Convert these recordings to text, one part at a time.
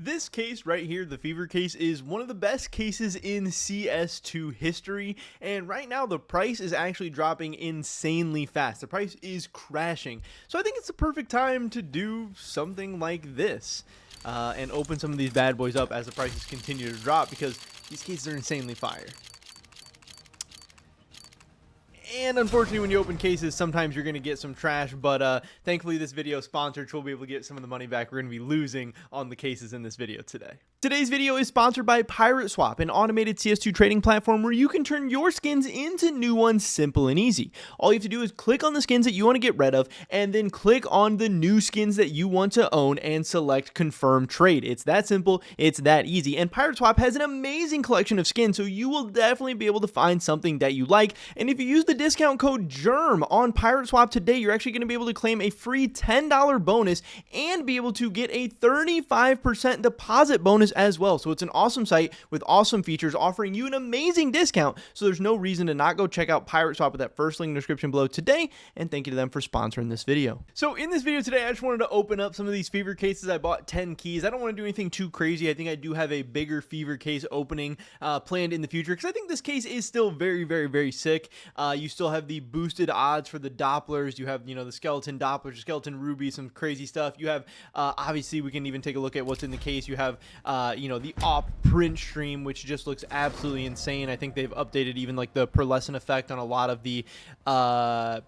This case right here, the Fever case, is one of the best cases in CS2 history, and right now the price is actually dropping insanely fast. The price is crashing, so I think it's the perfect time to do something like this and open some of these bad boys up as the prices continue to drop, because these cases are insanely fire. And unfortunately, when you open cases, sometimes you're going to get some trash, but thankfully this video is sponsored, so we'll be able to get some of the money back we're going to be losing on the cases in this video today. Today's video is sponsored by Pirate Swap, an automated CS2 trading platform where you can turn your skins into new ones simple and easy. All you have to do is click on the skins that you want to get rid of, and then click on the new skins that you want to own and select confirm trade. It's that simple, it's that easy, and Pirate Swap has an amazing collection of skins, so you will definitely be able to find something that you like. And if you use the discount code GERM on Pirate Swap today, you're actually going to be able to claim a free $10 bonus and be able to get a 35% deposit bonus as well. So it's an awesome site with awesome features offering you an amazing discount. So there's no reason to not go check out Pirate Swap with that first link in the description below today. And thank you to them for sponsoring this video. So in this video today, I just wanted to open up some of these Fever cases. I bought 10 keys. I don't want to do anything too crazy. I think I do have a bigger Fever case opening planned in the future, because I think this case is still very, very, very sick. You still have the boosted odds for the Dopplers. You have, the skeleton Dopplers, skeleton Ruby, some crazy stuff. You have, obviously, we can even take a look at what's in the case. You have, the op print stream, which just looks absolutely insane. I think they've updated even like the pearlescent effect on a lot of the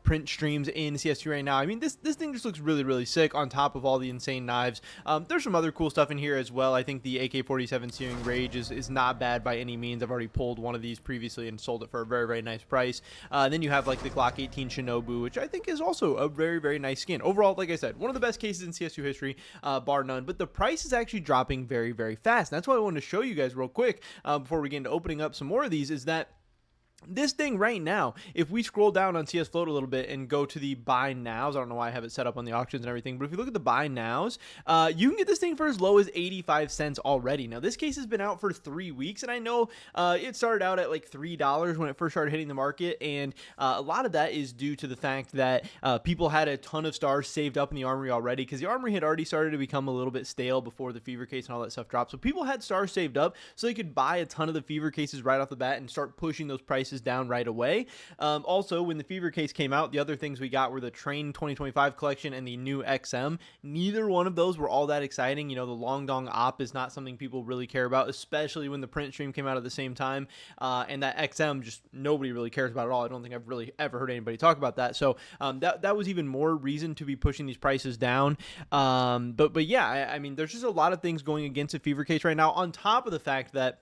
print streams in CS2 right now. I mean, this thing just looks really, really sick on top of all the insane knives. There's some other cool stuff in here as well. I think the AK-47 Searing Rage is not bad by any means. I've already pulled one of these previously and sold it for a very, very nice price. Then you have like the Glock 18 Shinobu, which I think is also a very, very nice skin. Overall, like I said, one of the best cases in CS2 history, bar none, but the price is actually dropping very, very fast. And that's what I wanted to show you guys real quick before we get into opening up some more of these, is that this thing right now, if we scroll down on CS Float a little bit and go to the buy nows, I don't know why I have it set up on the auctions and everything, but if you look at the buy nows, you can get this thing for as low as 85 cents already. Now, this case has been out for 3 weeks, and I know it started out at like $3 when it first started hitting the market, and a lot of that is due to the fact that people had a ton of stars saved up in the armory already, because the armory had already started to become a little bit stale before the Fever case and all that stuff dropped. So people had stars saved up so they could buy a ton of the Fever cases right off the bat and start pushing those prices down right away. Also, when the Fever case came out, the other things we got were the Train 2025 collection and the new XM. Neither one of those were all that exciting. The Long Dong Op is not something people really care about, especially when the print stream came out at the same time. And that XM, just nobody really cares about at all. I don't think I've really ever heard anybody talk about that. So that was even more reason to be pushing these prices down. But yeah, I mean, there's just a lot of things going against the Fever case right now, on top of the fact that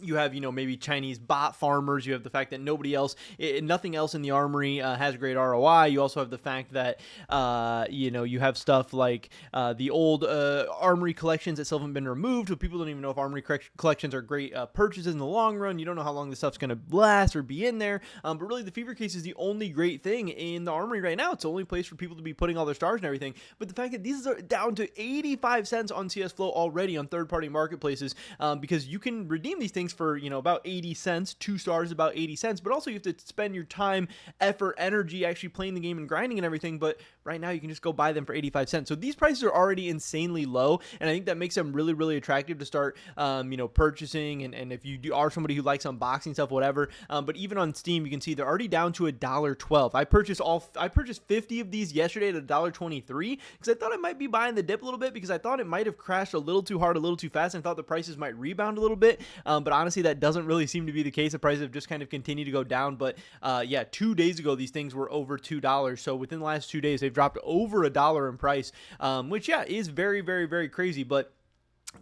you have, maybe Chinese bot farmers. You have the fact that nothing else in the armory has great ROI. You also have the fact that, you have stuff like the old armory collections that still haven't been removed. So people don't even know if armory collections are great purchases in the long run. You don't know how long this stuff's going to last or be in there. But really, the Fever case is the only great thing in the armory right now. It's the only place for people to be putting all their stars and everything. But the fact that these are down to 85 cents on CS Flow already on third-party marketplaces, because you can redeem these things for about 80 cents, 2 stars about 80 cents, but also you have to spend your time, effort, energy actually playing the game and grinding and everything. But right now you can just go buy them for 85 cents. So these prices are already insanely low, and I think that makes them really, really attractive to start purchasing, and if you are somebody who likes unboxing stuff, whatever. But even on Steam, you can see they're already down to $1.12. I purchased 50 of these yesterday at $1.23 because I thought I might be buying the dip a little bit, because I thought it might have crashed a little too hard, a little too fast, and I thought the prices might rebound a little bit. But honestly, that doesn't really seem to be the case. The prices have just kind of continued to go down. But yeah, 2 days ago, these things were over $2. So within the last 2 days, they've dropped over $1 in price, which, yeah, is very, very, very crazy. But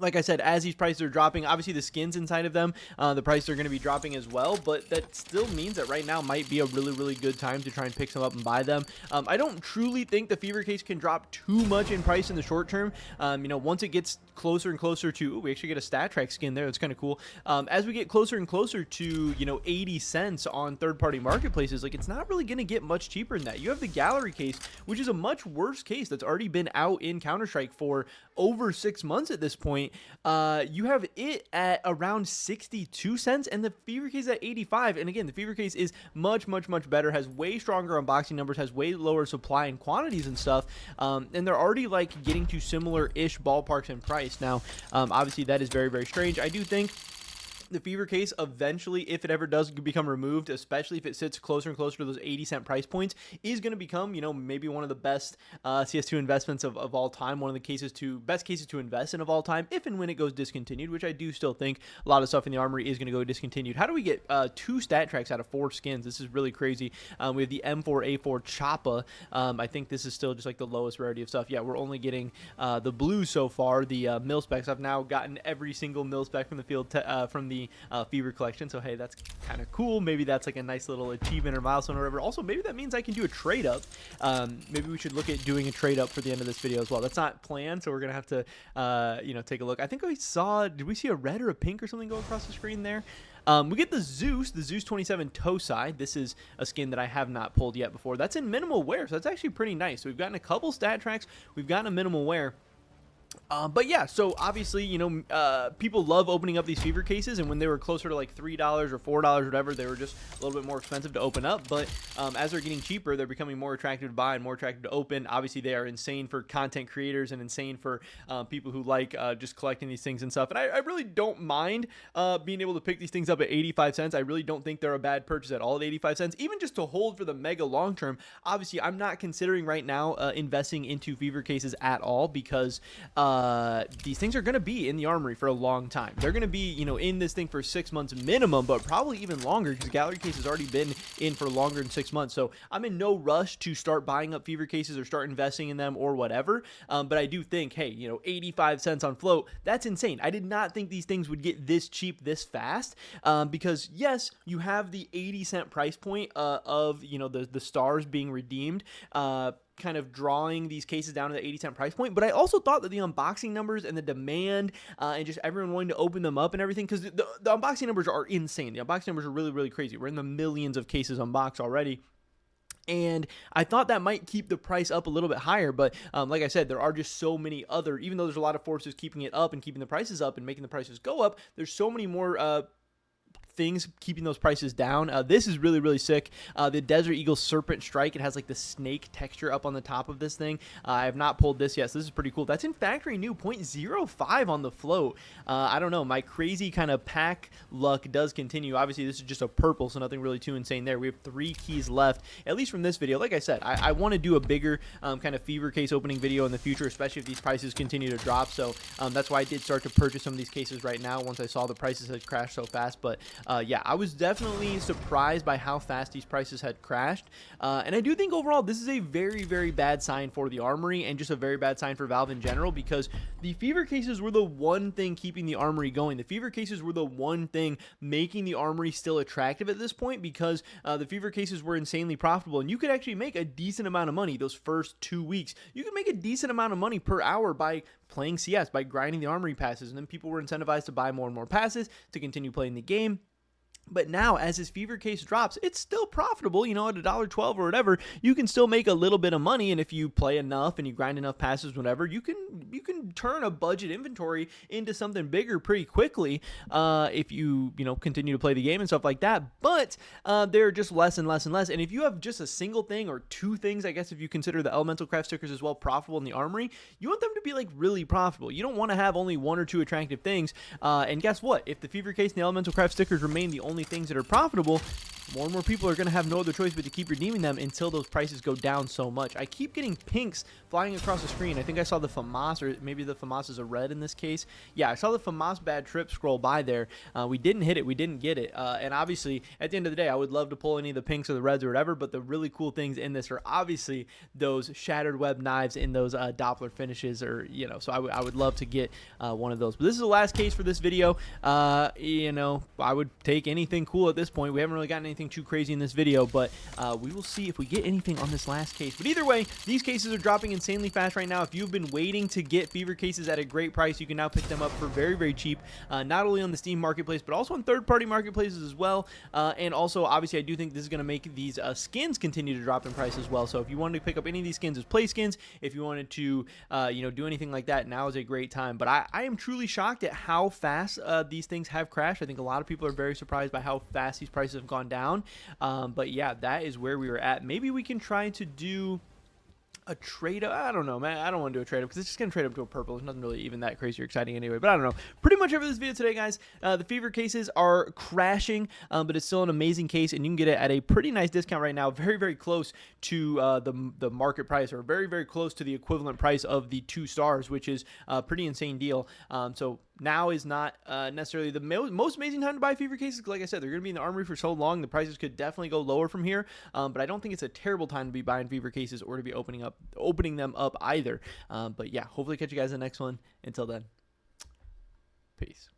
like I said, as these prices are dropping, obviously the skins inside of them, the prices are going to be dropping as well, but that still means that right now might be a really, really good time to try and pick some up and buy them. I don't truly think the Fever case can drop too much in price in the short term. Once it gets closer and closer to, we actually get a Stat Track skin there. That's kind of cool. As we get closer and closer to, 80 cents on third-party marketplaces, like, it's not really going to get much cheaper than that. You have the Gallery case, which is a much worse case that's already been out in Counter-Strike for over 6 months at this point. point, you have it at around 62 cents and the fever case at 85. And again, the fever case is much better, has way stronger unboxing numbers, has way lower supply and quantities and stuff, and they're already like getting to similar-ish ballparks in price. Now, obviously that is very strange. I do think the fever case eventually, if it ever does become removed, especially if it sits closer and closer to those 80-cent price points, is going to become, you know, maybe one of the best CS2 investments of all time, one of the best cases to invest in of all time, if and when it goes discontinued, which I do still think a lot of stuff in the armory is going to go discontinued. How do we get 2 stat tracks out of 4 skins? This is really crazy. We have the M4A4 Choppa. I think this is still just like the lowest rarity of stuff. Yeah, we're only getting the blue so far. The mil specs, I've now gotten every single mil spec from the field from the fever collection, so hey, that's kind of cool. Maybe that's like a nice little achievement or milestone or whatever. Also, maybe that means I can do a trade up. Maybe we should look at doing a trade up for the end of this video as well. That's not planned, so we're gonna have to you know, take a look. I think we saw, did we see a red or a pink or something go across the screen there? We get the Zeus 27 Tosai. This is a skin that I have not pulled yet before. That's in minimal wear, so that's actually pretty nice. So we've gotten a couple stat tracks, we've gotten a minimal wear. But yeah, so obviously, you know, people love opening up these fever cases, and when they were closer to like $3 or $4 or whatever, they were just a little bit more expensive to open up. But as they're getting cheaper, they're becoming more attractive to buy and more attractive to open. Obviously, they are insane for content creators and insane for people who like just collecting these things and stuff. And I really don't mind being able to pick these things up at 85 cents. I really don't think they're a bad purchase at all at 85 cents, even just to hold for the mega long term. Obviously, I'm not considering right now investing into fever cases at all, because these things are going to be in the armory for a long time. They're going to be, you know, in this thing for 6 months minimum, but probably even longer, because gallery case has already been in for longer than 6 months. So I'm in no rush to start buying up fever cases or start investing in them or whatever. But I do think, hey, you know, 85 cents on float, that's insane. I did not think these things would get this cheap this fast, because yes, you have the 80-cent price point of, you know, the stars being redeemed, kind of drawing these cases down to the 80-cent price point. But I also thought that the unboxing numbers and the demand and just everyone wanting to open them up and everything, because the unboxing numbers are insane. The unboxing numbers are really crazy. We're in the millions of cases unboxed already. And I thought that might keep the price up a little bit higher, but like I said, there are just so many other, even though there's a lot of forces keeping it up and keeping the prices up and making the prices go up, there's so many more things keeping those prices down. This is really sick. The Desert Eagle Serpent Strike, it has like the snake texture up on the top of this thing. I have not pulled this yet, so this is pretty cool. That's in factory new, 0.05 on the float. I don't know, my crazy kind of pack luck does continue. Obviously this is just a purple, so nothing really too insane there. We have 3 keys left, at least from this video. Like I said, I want to do a bigger kind of fever case opening video in the future, especially if these prices continue to drop. So that's why I did start to purchase some of these cases right now once I saw the prices had crashed so fast. But yeah, I was definitely surprised by how fast these prices had crashed. And I do think overall this is a very bad sign for the armory, and just a very bad sign for Valve in general, because the fever cases were the one thing keeping the armory going. The fever cases were the one thing making the armory still attractive at this point, because the fever cases were insanely profitable, and you could actually make a decent amount of money those first 2 weeks. You could make a decent amount of money per hour by playing CS, by grinding the armory passes, and then people were incentivized to buy more and more passes to continue playing the game. But now, as his fever case drops, it's still profitable, you know, at $1.12 or whatever. You can still make a little bit of money, and if you play enough and you grind enough passes, whatever, you can turn a budget inventory into something bigger pretty quickly if you know, continue to play the game and stuff like that. But they're just less and less and less. And if you have just a single thing or 2 things, I guess if you consider the elemental craft stickers as well profitable in the armory, you want them to be like really profitable. You don't want to have only 1 or 2 attractive things. And guess what? If the fever case and the elemental craft stickers remain the only things that are profitable, more and more people are going to have no other choice but to keep redeeming them until those prices go down so much. I keep getting pinks flying across the screen. I think I saw the FAMAS, or maybe the FAMAS is a red in this case. Yeah, I saw the FAMAS bad trip scroll by there. We didn't hit it. We didn't get it. And obviously, at the end of the day, I would love to pull any of the pinks or the reds or whatever, but the really cool things in this are obviously those shattered web knives in those Doppler finishes, or, you know, so I would love to get one of those. But this is the last case for this video. You know, I would take anything cool at this point. We haven't really gotten anything anything too crazy in this video, but we will see if we get anything on this last case. But either way, these cases are dropping insanely fast right now. If you've been waiting to get fever cases at a great price, you can now pick them up for very, very cheap, not only on the Steam marketplace, but also on third-party marketplaces as well. And also, obviously, I do think this is going to make these skins continue to drop in price as well. So if you wanted to pick up any of these skins as play skins, if you wanted to, do anything like that, now is a great time. But I am truly shocked at how fast these things have crashed. I think a lot of people are very surprised by how fast these prices have gone down. But yeah, that is where we were at. Maybe we can try to do a trade up. I don't know, man. I don't want to do a trade up because it's just going to trade up to a purple. It's nothing really even that crazy or exciting anyway, but I don't know. Pretty much over this video today, guys. The fever cases are crashing, but it's still an amazing case, and you can get it at a pretty nice discount right now. Very, very close to the market price, or very, very close to the equivalent price of the 2 stars, which is a pretty insane deal. So now is not necessarily the most amazing time to buy fever cases. Like I said, they're going to be in the armory for so long. The prices could definitely go lower from here, but I don't think it's a terrible time to be buying fever cases or to be opening them up either. But yeah, hopefully catch you guys in the next one. Until then, peace.